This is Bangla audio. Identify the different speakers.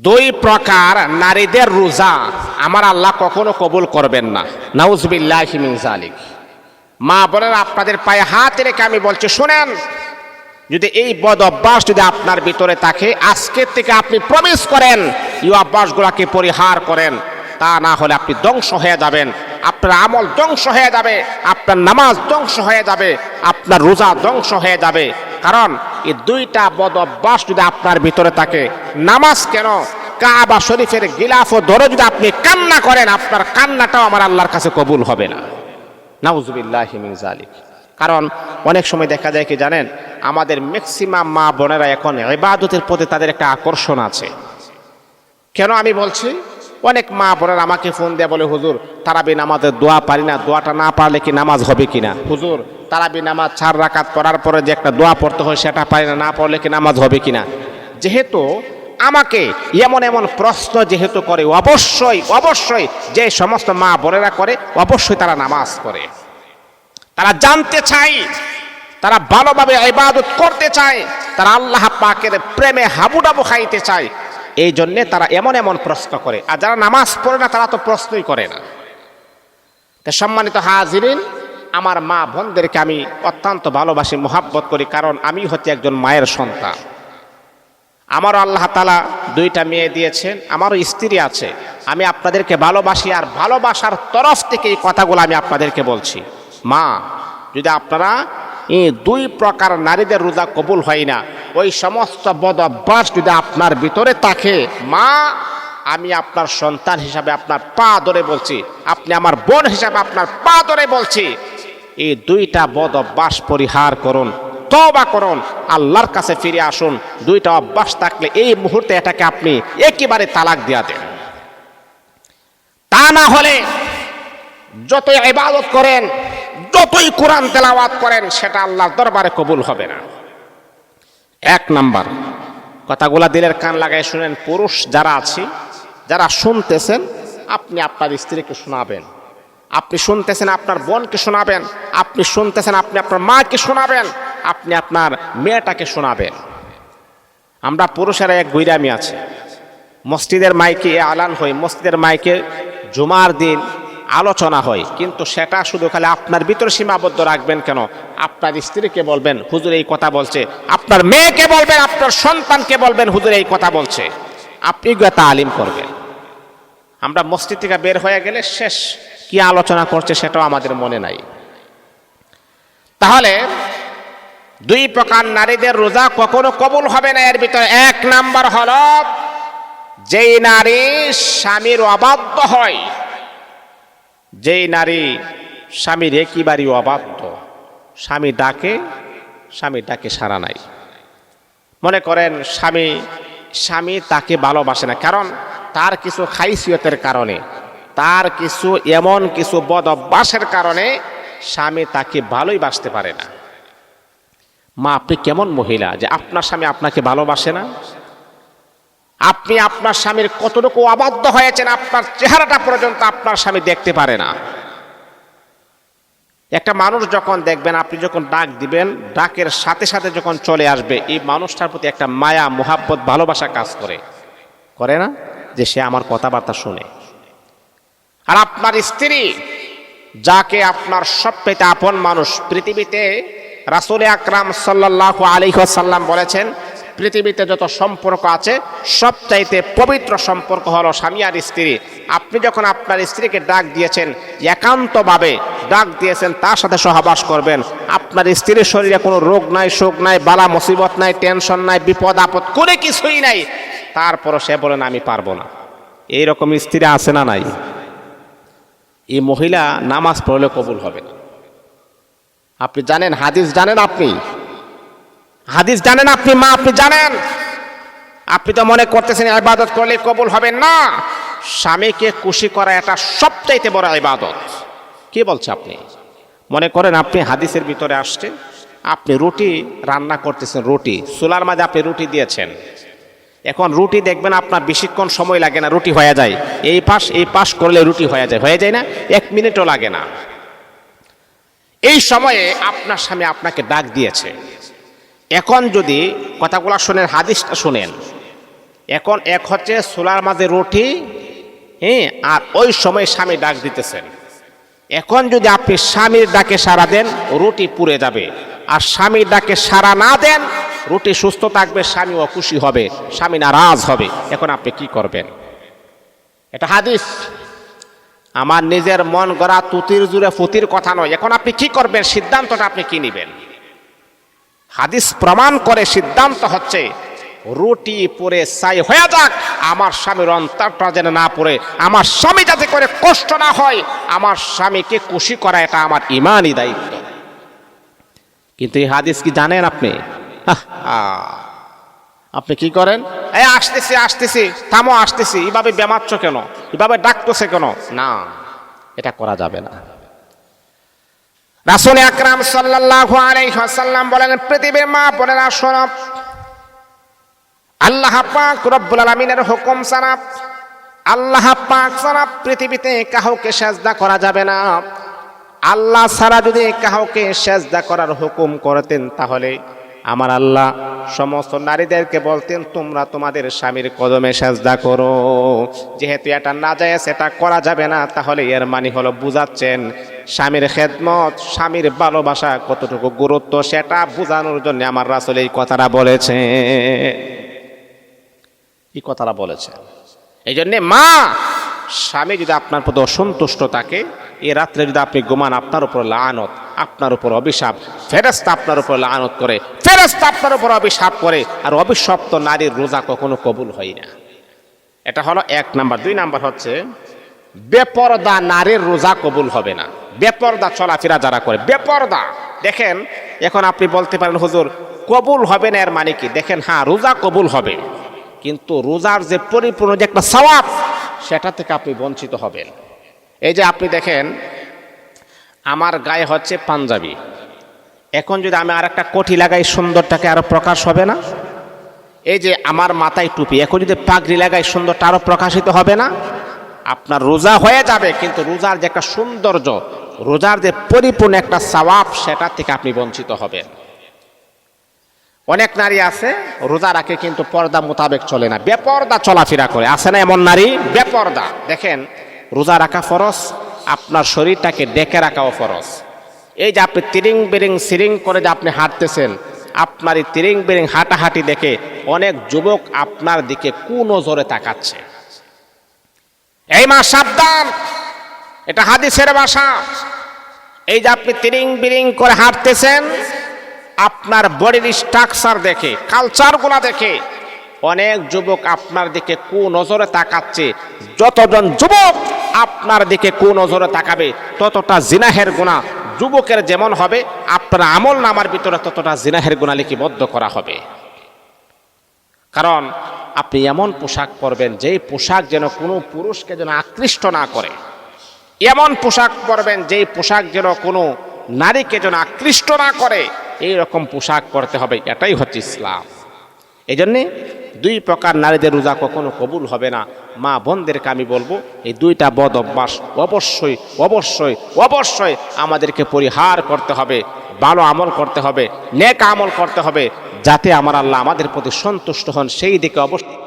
Speaker 1: দুই প্রকার নারীদের রোজা আমার আল্লাহ কখনো কবুল করবেন না। নাউজুবিল্লাহি মিন যালিক। মা বোনেরা, আপনাদের পায়ে হাত রেখে আমি বলছি, শুনেন, যদি এই বদ অভ্যাস যদি আপনার ভিতরে থাকে, আজকের থেকে আপনি প্রমিস করেন এই অভ্যাসগুলোকে পরিহার করেন, তা না হলে আপনি ধ্বংস হয়ে যাবেন। আপনার আমল ধ্বংস হয়ে যাবে, আপনার নামাজ ধ্বংস হয়ে যাবে, আপনার রোজা ধ্বংস হয়ে যাবে। কারণ এই দুইটা বদ অভ্যাস যদি আপনার ভিতরে থাকে, নামাজ কেন, কাবা শরীফের গিলাফ ধরে যদি আপনি কান্না করেন, আপনার কান্নাটাও আমার আল্লাহর কাছে কবুল হবে না। নাউজুবিল্লাহি মিন যালিক। কারণ অনেক সময় দেখা যায় কি জানেন, আমাদের ম্যাক্সিমাম মা বোনেরা এখন ইবাদতের প্রতি তাদের একটা আকর্ষণ আছে। কেন আমি বলছি, অনেক মা বোনেরা আমাকে ফোন দিয়ে বলে, হুজুর তারাবি নামাজের দোয়া পারি না, দোয়াটা না পারলে কি নামাজ হবে কিনা? হুজুর তারাবি নামাজ 4 রাকাত পড়ার পরে যে একটা দোয়া পড়তে হয় সেটা পারি না, না পড়লে কি নামাজ হবে কিনা? যেহেতু আমাকে এমন এমন প্রশ্ন যেহেতু করে, অবশ্যই অবশ্যই যে সমস্ত মা বোনেরা করে, অবশ্যই তারা নামাজ পড়ে, তারা জানতে চায়, তারা ভালোভাবে ইবাদত করতে চায়, তারা আল্লাহ পাকের প্রেমে হাবুডাবু খাইতে চায়। এই জন্যে তারা এমন এমন প্রশ্ন করে। আর যারা নামাজ পড়ে না তারা তো প্রশ্নই করে না। তা সম্মানিত হাজিরিন, আমার মা বোনদেরকে আমি অত্যন্ত ভালোবাসি, মোহাব্বত করি, কারণ আমি হচ্ছে একজন মায়ের সন্তান। আমারও আল্লাহ তাআলা 2টা মেয়ে দিয়েছেন, আমারও স্ত্রী আছে। আমি আপনাদেরকে ভালোবাসি, আর ভালোবাসার তরফ থেকে এই কথাগুলো আমি আপনাদেরকে বলছি। মা, যদি আপনারা এই 2 প্রকার নারীদের রোজা কবুল হয় না, ওই সমস্ত বদ অভ্যাস যদি আপনার ভিতরে থাকে, মা আমি আপনার সন্তান হিসাবে আপনার পা ধরে বলছি, আপনি আমার বোন হিসাবে আপনার পা ধরে বলছি, এই 2টা বদ অভ্যাস পরিহার করুন, তওবা করুন, আল্লাহর কাছে ফিরে আসুন। 2টা অভ্যাস থাকলে এই মুহূর্তে এটাকে আপনি একেবারে তালাক দিয়া দেন। তা না হলে যতই ইবাদত করেন, যতই কোরআন তেলাওয়াত করেন, সেটা আল্লাহর দরবারে কবুল হবে না। 1 নাম্বার, কথাগুলা দিলের কান লাগাই শুনেন। পুরুষ যারা আছি, যারা শুনতেছেন, আপনি আপনার স্ত্রীকে শোনাবেন, আপনি শুনতেছেন আপনার বোনকে শোনাবেন, আপনি শুনতেছেন আপনি আপনার মাকে শোনাবেন, আপনি আপনার মেয়েটাকে শোনাবেন। আমরা পুরুষেরা এক গৈরামি আছে, মসজিদের মাইকে আলান হয়, মসজিদের মাইকে জুমার দিন আলোচনা হয়, কিন্তু সেটা শুধু খালি আপনার ভিতরে সীমাবদ্ধ রাখবেন কেন? আপনার স্ত্রীকে বলবেন, হুজুর এই কথা বলছে, আপনার মেয়েকে বলবেন, আপনার সন্তানকে বলবেন, হুজুর এই কথা বলছে, আপনি গিয়ে তালিম করবেন। আমরা মসজিদ থেকে বের হয়ে গেলে শেষ, কি আলোচনা করছে সেটাও আমাদের মনে নাই। তাহলে 2 প্রকার নারীদের রোজা কখনো কবুল হবে না। এর ভিতরে 1 নাম্বার হলো, যেই নারী স্বামীর অবাধ্য হয়, যেই নারী স্বামীর একেবারেই অবাধ্য, স্বামী ডাকে সাড়া নাই। মনে করেন স্বামী তাকে ভালোবাসে না, কারণ তার কিছু খাইসিয়তের কারণে, তার কিছু এমন কিছু বদ অভ্যাসের কারণে স্বামী তাকে ভালোই বাসতে পারে না। মা, আপনি কেমন মহিলা যে আপনার স্বামী আপনাকে ভালোবাসে না? আপনি আপনার স্বামীর কতটুকু অবাধ্য হয়েছেন, আপনার চেহারাটা পর্যন্ত আপনার স্বামী দেখতে পারে না। একটা মানুষ যখন দেখবেন, আপনি যখন ডাক দিবেন, ডাকের সাথে সাথে যখন চলে আসবে, এই মানুষটার প্রতি একটা মায়া, মোহাব্বত, ভালোবাসা কাজ করে না, যে সে আমার কথাবার্তা শুনে। আর আপনার স্ত্রী, যাকে আপনার সবচেয়ে আপন মানুষ পৃথিবীতে, রাসূল আকরাম সাল্লাল্লাহু আলাইহি ওয়াসাল্লাম বলেছেন, পৃথিবীতে যত সম্পর্ক আছে সবচাইতে পবিত্র সম্পর্ক হলো স্বামী আর স্ত্রী। আপনি যখন আপনার স্ত্রীকে ডাক দিয়েছেন, একান্তভাবে ডাক দিয়েছেন, তার সাথে সহবাস করবেন, আপনার স্ত্রীর শরীরে কোনো রোগ নাই, শোক নাই, বালা মুসিবত নাই, টেনশন নাই, বিপদ আপদ কোনো কিছুই নাই, তারপরও সে বলেন আমি পারবো না। এইরকম স্ত্রী আছে না নাই? এই মহিলা নামাজ পড়লে কবুল হবে না। আপনি জানেন, হাদিস জানেন, হাদিস জানেন আপনি মা, আপনি জানেন। আপনি তো মনে করতেছেন ইবাদত করলে কবুল হবে না। স্বামীকে খুশি করা এটা সবচাইতে বড় ইবাদত। কি বলছে আপনি? মনে করেন আপনি হাদিসের ভিতরে আসছে, আপনি রুটি রান্না করতেছেন, রুটি চুলার মাঝে আপনি রুটি দিয়েছেন। এখন রুটি দেখবেন আপনার বেশিক্ষণ সময় লাগে না, রুটি হয়ে যায়, এই পাশ করলে রুটি হয়ে যায় না, 1 মিনিটও লাগে না। এই সময়ে আপনার স্বামী আপনাকে ডাক দিয়েছে। এখন যদি কথাগুলো শোনেন, হাদিসটা শোনেন, এখন এক হচ্ছে চুলার মাঝে রুটি, হ্যাঁ, আর ওই সময় স্বামী ডাক দিতেছেন। এখন যদি আপনি স্বামীর ডাকে সাড়া দেন, রুটি পুড়ে যাবে। আর স্বামীর ডাকে সাড়া না দেন, রুটি সুস্থ থাকবে, স্বামীও খুশি হবে, স্বামী নারাজ হবে। এখন আপনি কি করবেন? এটা হাদিস, আমার নিজের মন গড়া তুতির জুড়ে ফুতির কথা নয়। এখন আপনি কি করবেন, সিদ্ধান্তটা আপনি কি নেবেন? হাদিস প্রমাণ করে সিদ্ধান্ত হচ্ছে রুটি পুড়ে ছাই হয়ে যাক, আমার স্বামীর অন্তরটা যেন না পড়ে, আমার স্বামী যাতে করে কষ্ট না হয়, আমার স্বামীকে খুশি করা এটা আমার ইমানই দায়িত্ব। কিন্তু এই হাদিস কি জানেন আপনি? আপনি কি করেন? এই আসতেছি আসতেছি, থামো আসতেছি, এভাবে বেমাচ্ছ কেন, এভাবে ডাকতেছে কেন? না, এটা করা যাবে না। রাসূল আকরাম সাল্লাল্লাহু আলাইহি ওয়াসাল্লাম বলেন, পৃথিবীর মা বোনেরা শোনো, আল্লাহ পাক রব্বুল আলামিনের হুকুম ছাড়া, আল্লাহ পাক ছাড়া পৃথিবীতে কাউকে সেজদা করা যাবে না। আল্লাহ ছাড়া যদি কাউকে সেজদা করার হুকুম করতেন, তাহলে আমার আল্লাহ সমস্ত নারীদেরকে বলতেন, তোমরা তোমাদের স্বামীর কদমে সেজদা করো। যেহেতু এটা নাজায়েজ, এটা করা যাবে না, তাহলে এর মানে হলো বুঝাচ্ছেন স্বামীর খেদমত, স্বামীর ভালোবাসা কতটুকু গুরুত্ব, সেটা বোঝানোর জন্য আমার রাসূল এই কথাটা বলেছে। এই কথাটা বলেছে। এই জন্যে মা, স্বামী যদি আপনার প্রতি অসন্তুষ্ট থাকে, এ রাত্রে যদি আপনি ঘুমান, আপনার উপর লানত, আপনার উপর অভিশাপ, ফেরেশতা আপনার উপর লানত করে, ফেরেশতা আপনার উপর অভিশাপ করে। আর অভিশপ্ত নারীর রোজা কখনো কবুল হয় না। এটা হলো 1 নাম্বার। 2 নাম্বার হচ্ছে বেপরদা নারীর রোজা কবুল হবে না। বেপরদা চলাফেরা যারা করে, বেপরদা, দেখেন এখন আপনি বলতে পারেন হুজুর কবুল হবে না, এর মানে কি? দেখেন, হ্যাঁ রোজা কবুল হবে, কিন্তু রোজার যে পরিপূর্ণ যে একটা সওয়াব, সেটা থেকে আপনি বঞ্চিত হবেন। এই যে আপনি দেখেন, আমার গায়ে হচ্ছে পাঞ্জাবি, এখন যদি আমি আর একটা কোটি লাগাই, সুন্দরটাকে আরো প্রকাশ হবে না? এই যে আমার মাথায় টুপি, এখন যদি পাগড়ি লাগাই, সুন্দরটা আরো প্রকাশিত হবে না? আপনার রোজা হয়ে যাবে, কিন্তু রোজার যে একটা সৌন্দর্য, রোজার যে পরিপূর্ণ একটা সওয়াব, সেটা থেকে আপনি বঞ্চিত হবেন। অনেক নারী আছে রোজা রাখে, কিন্তু পর্দা মোতাবেক চলে না, বেপর্দা চলাফেরা করে, আছে না এমন নারী? বেপর্দা। দেখেন, রোজা রাখা ফরজ, আপনার শরীরটাকে ডেকে রাখাও ফরজ। এই যে আপনি তিরিং বিরিং সিরিং করে যে আপনি হাঁটতেছেন, আপনার এই তিরিং বিরিং হাঁটাহাঁটি দেখে অনেক যুবক আপনার দিকে কুনজরে তাকাচ্ছে। এই মা সাবধান, এটা হাদিসের ভাষা। এই যে আপনি তিরিং বিরিং করে হাঁটতেছেন, আপনার বডির স্ট্রাকচার দেখে, কালচারগুলা দেখে অনেক যুবক আপনার দিকে কুনজরে তাকাচ্ছে। যতজন যুবক আপনার দিকে কুনজরে তাকাবে, ততটা জিনাহের গুনাহ যুবকের যেমন হবে, আপনার আমল নামার ভিতরে ততটা জিনাহের গুনাহ লিপিবদ্ধ করা হবে। কারণ আপনি এমন পোশাক পরবেন, যেই পোশাক যেন কোনো পুরুষকে যেন আকৃষ্ট না করে, এমন পোশাক পরবেন যেই পোশাক যেন কোনো নারীকে যেন আকৃষ্ট না করে, এই রকম পোশাক পরতে হবে। এটাই হচ্ছে ইসলাম। এই জন্যে 2 প্রকার নারীদের রোজা কখনো কবুল হবে না। মা বোনদেরকে আমি বলবো, এই 2টা বদ অভ্যাস অবশ্যই অবশ্যই অবশ্যই আমাদেরকে পরিহার করতে হবে, ভালো আমল করতে হবে, নেক আমল করতে হবে, যাতে আমার আল্লাহ আমাদের প্রতি সন্তুষ্ট হন, সেই দিকে অবশ্যই